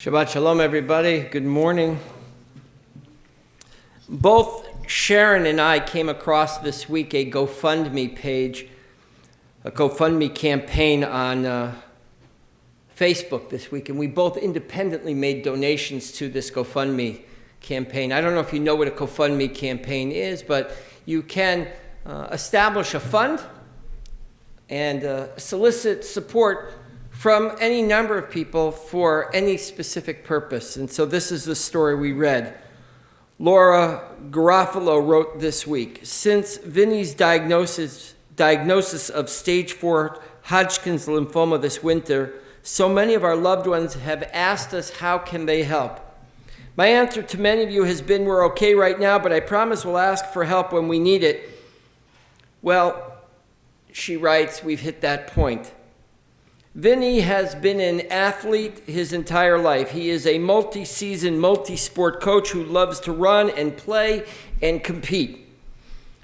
Shabbat Shalom, everybody. Good morning. Both Sharon and I came across this week a GoFundMe page, a GoFundMe campaign on Facebook this week, and we both independently made donations to this GoFundMe campaign. I don't know if you know what a GoFundMe campaign is, but you can establish a fund and solicit support from any number of people for any specific purpose. And so this is the story we read. Laura Garofalo wrote this week, since Vinny's diagnosis of stage 4 Hodgkin's lymphoma this winter, so many of our loved ones have asked us how can they help. My answer to many of you has been, we're okay right now, but I promise we'll ask for help when we need it. Well, she writes, we've hit that point. Vinny has been an athlete his entire life. He is a multi-season, multi-sport coach who loves to run and play and compete.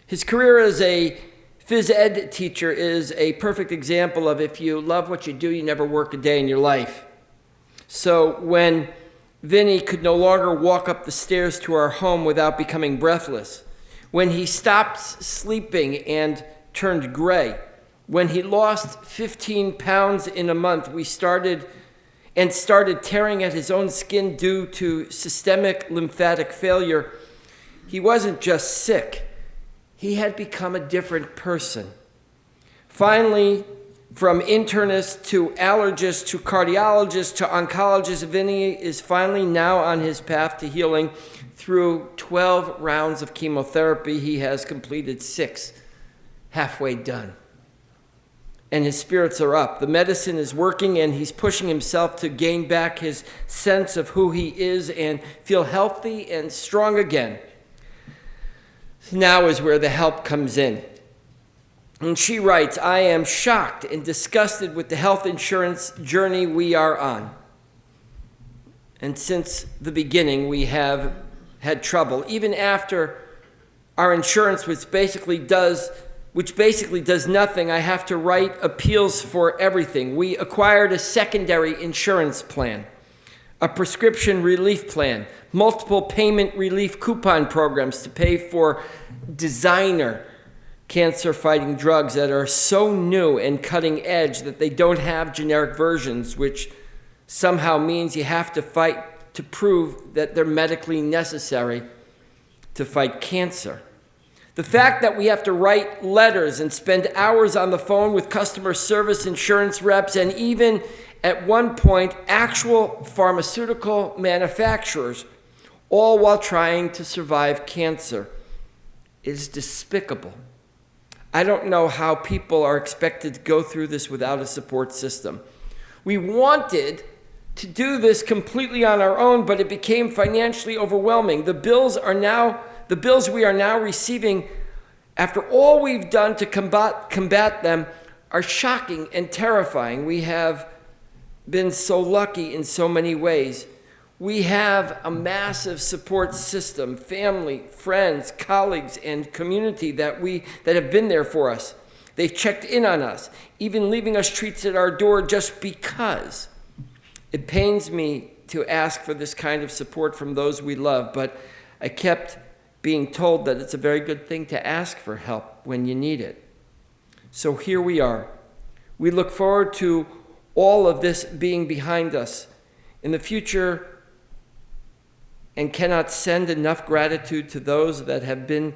His career as a phys ed teacher is a perfect example of if you love what you do, you never work a day in your life. So when Vinny could no longer walk up the stairs to our home without becoming breathless, when he stopped sleeping and turned gray, when he lost 15 pounds in a month, we started tearing at his own skin due to systemic lymphatic failure. He wasn't just sick. He had become a different person. Finally, from internist to allergist to cardiologist to oncologist, Vinny is finally now on his path to healing. Through 12 rounds of chemotherapy, he has completed 6, halfway done. And his spirits are up. The medicine is working, and he's pushing himself to gain back his sense of who he is and feel healthy and strong again. Now is where the help comes in. And she writes, I am shocked and disgusted with the health insurance journey we are on. And since the beginning, we have had trouble. Even after our insurance, which basically does nothing, I have to write appeals for everything. We acquired a secondary insurance plan, a prescription relief plan, multiple payment relief coupon programs to pay for designer cancer-fighting drugs that are so new and cutting edge that they don't have generic versions, which somehow means you have to fight to prove that they're medically necessary to fight cancer. The fact that we have to write letters and spend hours on the phone with customer service insurance reps and even, at one point, actual pharmaceutical manufacturers, all while trying to survive cancer, is despicable. I don't know how people are expected to go through this without a support system. We wanted to do this completely on our own, but it became financially overwhelming. The bills we are now receiving, after all we've done to combat them, are shocking and terrifying. We have been so lucky in so many ways. We have a massive support system, family, friends, colleagues, and community that have been there for us. They've checked in on us, even leaving us treats at our door just because. It pains me to ask for this kind of support from those we love, but I kept being told that it's a very good thing to ask for help when you need it. So here we are. We look forward to all of this being behind us in the future and cannot send enough gratitude to those that have been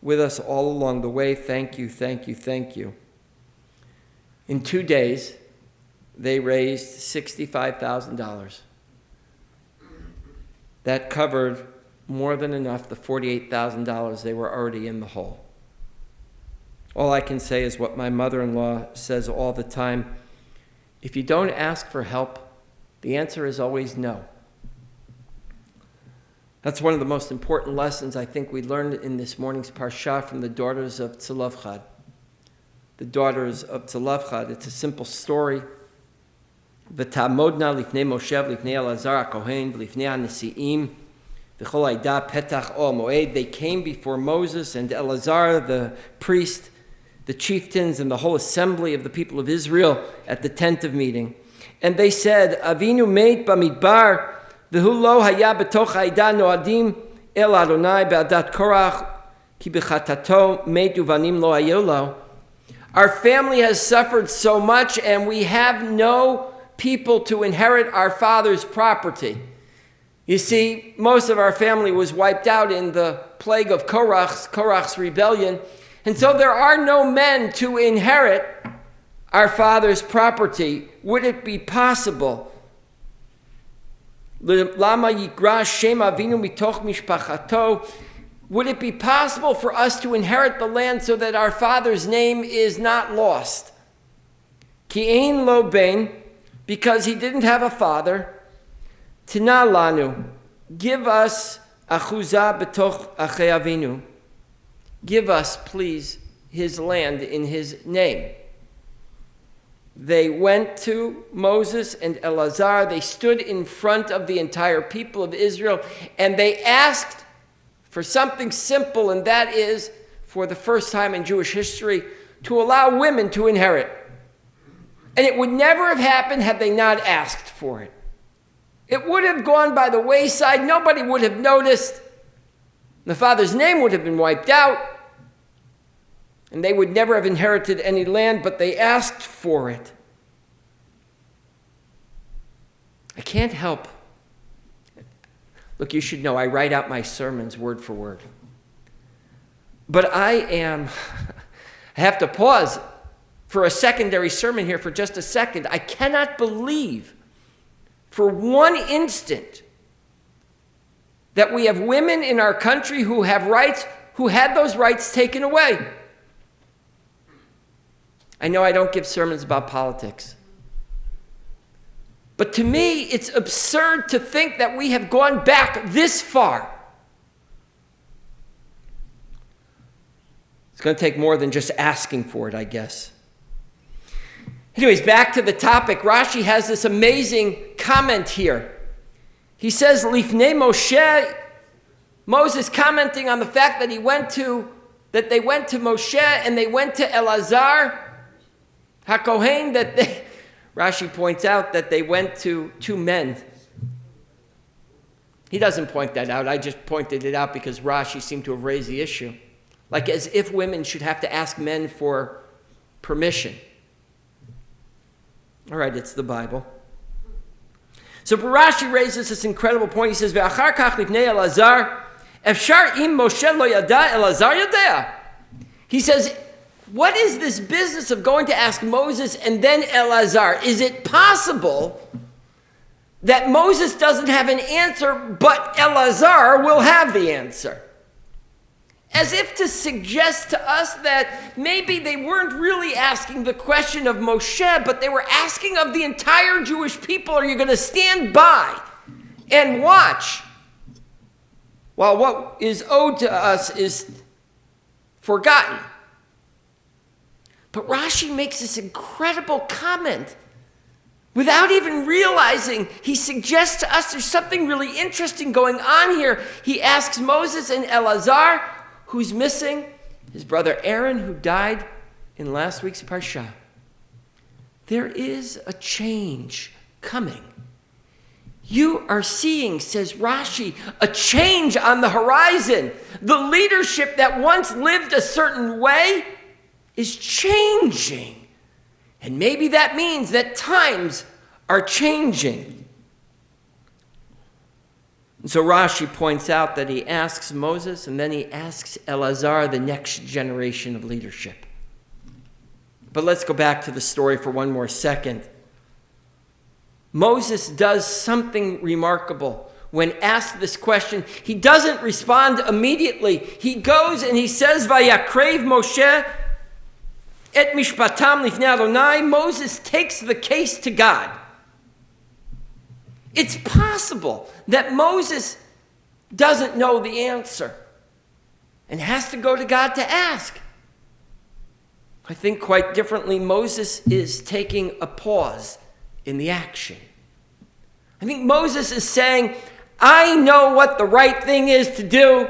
with us all along the way. Thank you, thank you, thank you. In 2 days, they raised $65,000. That covered more than enough the $48,000 they were already in the hole. All I can say is what my mother-in-law says all the time. If you don't ask for help, the answer is always no. That's one of the most important lessons I think we learned in this morning's parsha from the daughters of Tzalevchad. The daughters of Tzalevchad, it's a simple story. V'tamodna lifnei Moshe v'lifnei Elazar HaKohen v'lifnei HaNesi'im v'chol ha'ida petach ol moed. They came before Moses and Elazar, the priest, the chieftains, and the whole assembly of the people of Israel at the tent of meeting. And they said, Avinu meit bamidbar, V'hu lo haya b'toch ha'ida noadim el Adonai be'adat Korach ki b'chatato metu vanim lo hayu lo. Our family has suffered so much, and we have no people to inherit our father's property. You see, most of our family was wiped out in the plague of Korach's rebellion, and so there are no men to inherit our father's property. Would it be possible? Lama yigra shem avinu mitoch mishpachato. Would it be possible for us to inherit the land so that our father's name is not lost? Ki ein lo ben, because he didn't have a father. Tina lanu, give us achuzah betoch achei avinu. Give us, please, his land in his name. They went to Moses and Eleazar. They stood in front of the entire people of Israel, and they asked for something simple, and that is, for the first time in Jewish history, to allow women to inherit. And it would never have happened had they not asked for it. It would have gone by the wayside. Nobody would have noticed. The father's name would have been wiped out, and they would never have inherited any land, but they asked for it. I can't help. Look, you should know I write out my sermons word for word. But I have to pause for a secondary sermon here for just a second. I cannot believe for one instant that we have women in our country who have rights, who had those rights taken away. I know I don't give sermons about politics. But to me, it's absurd to think that we have gone back this far. It's going to take more than just asking for it, I guess. Anyways, back to the topic. Rashi has this amazing comment here. He says, Lifnei Moshe, Moses commenting on the fact that they went to Moshe and they went to Eleazar HaKohen, Rashi points out that they went to two men. He doesn't point that out. I just pointed it out because Rashi seemed to have raised the issue. Like as if women should have to ask men for permission. All right, it's the Bible. So Rashi raises this incredible point. He says, "Ve'achar kach lifnei Elazar, efshar im Moshe lo yada, Elazar yada." He says, what is this business of going to ask Moses and then Elazar? Is it possible that Moses doesn't have an answer, but Elazar will have the answer? As if to suggest to us that maybe they weren't really asking the question of Moshe, but they were asking of the entire Jewish people, are you going to stand by and watch while what is owed to us is forgotten? But Rashi makes this incredible comment without even realizing. He suggests to us there's something really interesting going on here. He asks Moses and Eleazar, who's missing? His brother Aaron, who died in last week's Parsha. There is a change coming. You are seeing, says Rashi, a change on the horizon. The leadership that once lived a certain way is changing. And maybe that means that times are changing. And so Rashi points out that he asks Moses and then he asks Eleazar, the next generation of leadership. But let's go back to the story for one more second. Moses does something remarkable. When asked this question, he doesn't respond immediately. He goes and he says, Vayakrev Moshe et mishpatam lifnei Adonai. Moses takes the case to God. It's possible that Moses doesn't know the answer and has to go to God to ask. I think quite differently, Moses is taking a pause in the action. I think Moses is saying, I know what the right thing is to do.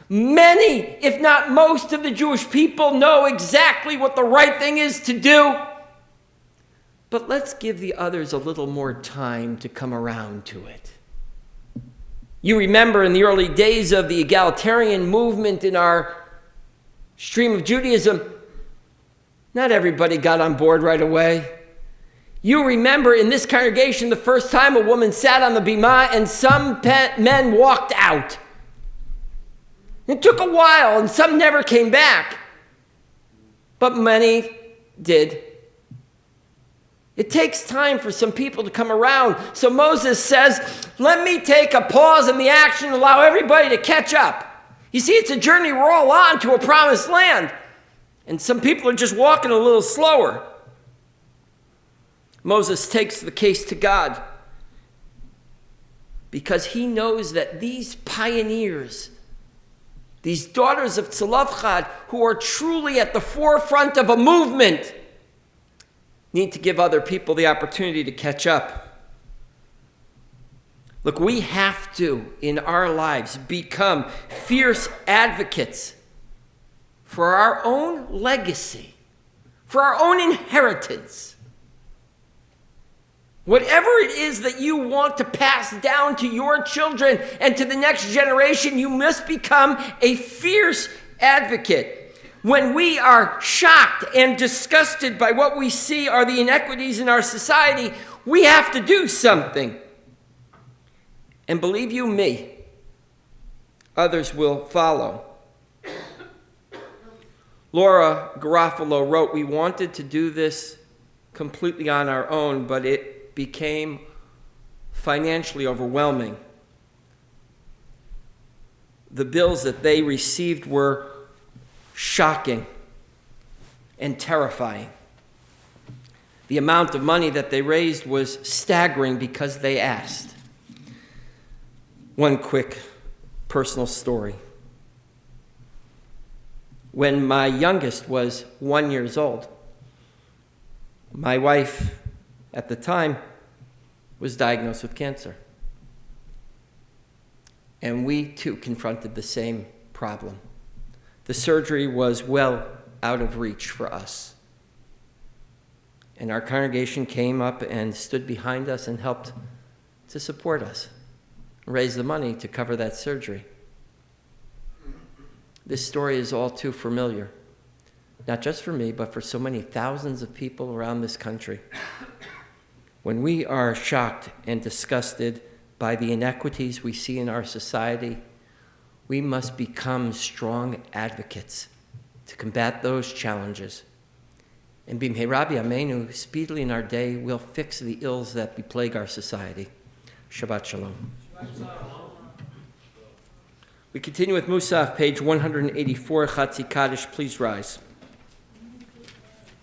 Many, if not most of the Jewish people know exactly what the right thing is to do. But let's give the others a little more time to come around to it. You remember in the early days of the egalitarian movement in our stream of Judaism, not everybody got on board right away. You remember in this congregation the first time a woman sat on the bimah and some men walked out. It took a while and some never came back, but many did. It takes time for some people to come around. So Moses says, let me take a pause in the action and allow everybody to catch up. You see, it's a journey we're all on to a promised land. And some people are just walking a little slower. Moses takes the case to God because he knows that these pioneers, these daughters of Tzalafchad, who are truly at the forefront of a movement, need to give other people the opportunity to catch up. Look, we have to, in our lives, become fierce advocates for our own legacy, for our own inheritance. Whatever it is that you want to pass down to your children and to the next generation, you must become a fierce advocate. When we are shocked and disgusted by what we see are the inequities in our society, we have to do something. And believe you me, others will follow. Laura Garofalo wrote, we wanted to do this completely on our own, but it became financially overwhelming. The bills that they received were shocking and terrifying. The amount of money that they raised was staggering because they asked. One quick personal story. When my youngest was 1 year old, my wife at the time was diagnosed with cancer. And we too confronted the same problem. The surgery was well out of reach for us. And our congregation came up and stood behind us and helped to support us, raise the money to cover that surgery. This story is all too familiar, not just for me, but for so many thousands of people around this country. When we are shocked and disgusted by the inequities we see in our society, we must become strong advocates to combat those challenges. And b'mheira b'yameinu, speedily in our day, we'll fix the ills that beplague our society. Shabbat shalom. We continue with Musaf, page 184, Chatzi Kaddish. Please rise.